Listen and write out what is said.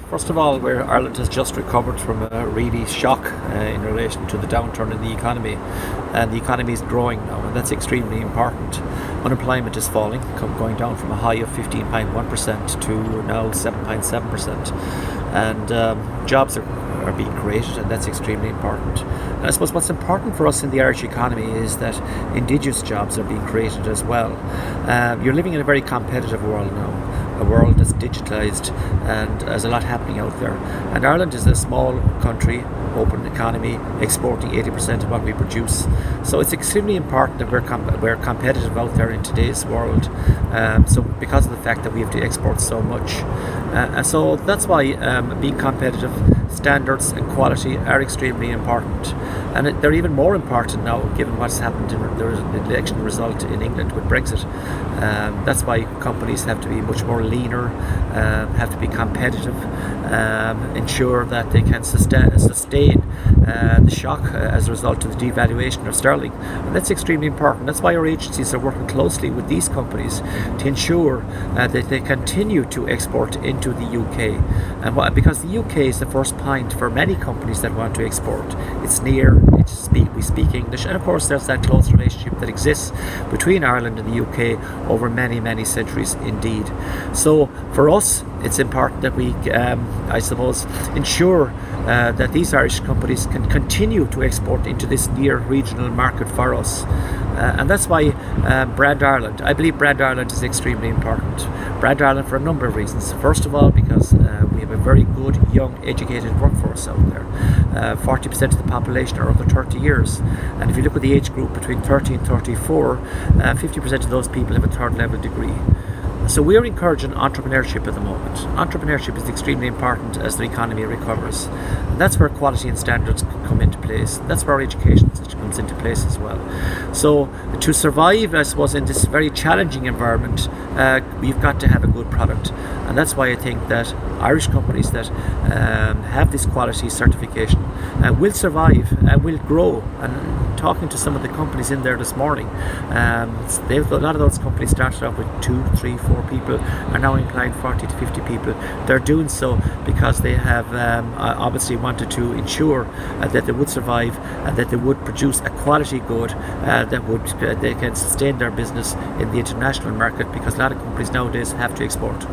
First of all, where Ireland has just recovered from a really shock in relation to the downturn in the economy, and the economy is growing now, and that's extremely important. Unemployment is falling, going down from a high of 15.1% to now 7.7%, and jobs are being created, and that's extremely important. And I suppose what's important for us in the Irish economy is that indigenous jobs are being created as well. You're living in a very competitive world now, a world that's digitalised, and there's a lot happening out there. And Ireland is a small country, open economy, exporting 80% of what we produce. So it's extremely important that we're competitive out there in today's world. So because of the fact that we have to export so much. And so that's why being competitive, standards and quality are extremely important. And they're even more important now given what's happened in the election result in England with Brexit. That's why companies have to be much more leaner, have to be competitive, ensure that they can sustain the shock as a result of the devaluation of sterling. And that's extremely important. That's why our agencies are working closely with these companies to ensure that they continue to export into the UK. And because the UK is the first point for many companies that want to export. It's near, we speak English, and of course there's that close relationship that exists between Ireland and the UK over many, many centuries indeed. So for us, it's important that we, I suppose, ensure that these Irish companies can continue to export into this near regional market for us. And that's why Brand Ireland, I believe Brand Ireland is extremely important. Brand Ireland for a number of reasons. First of all, because we have a very good, young, educated workforce out there. 40% of the population are under 30 years. And if you look at the age group between 30 and 34, 50% of those people have a third level degree. So we're encouraging entrepreneurship at the moment. Entrepreneurship is extremely important as the economy recovers. And that's where quality and standards come into place. That's where our education system comes into place as well. So to survive, I suppose, in this very challenging environment, we've got to have a good product. And that's why I think that Irish companies that have this quality certification will survive and will grow. And talking to some of the companies in there this morning, a lot of those companies started off with 2, 3, 4 people, are now employing 40 to 50 people. They're doing so because they have obviously wanted to ensure that they would survive and that they would produce a quality good that they can sustain their business in the international market, because a lot of companies nowadays have to export.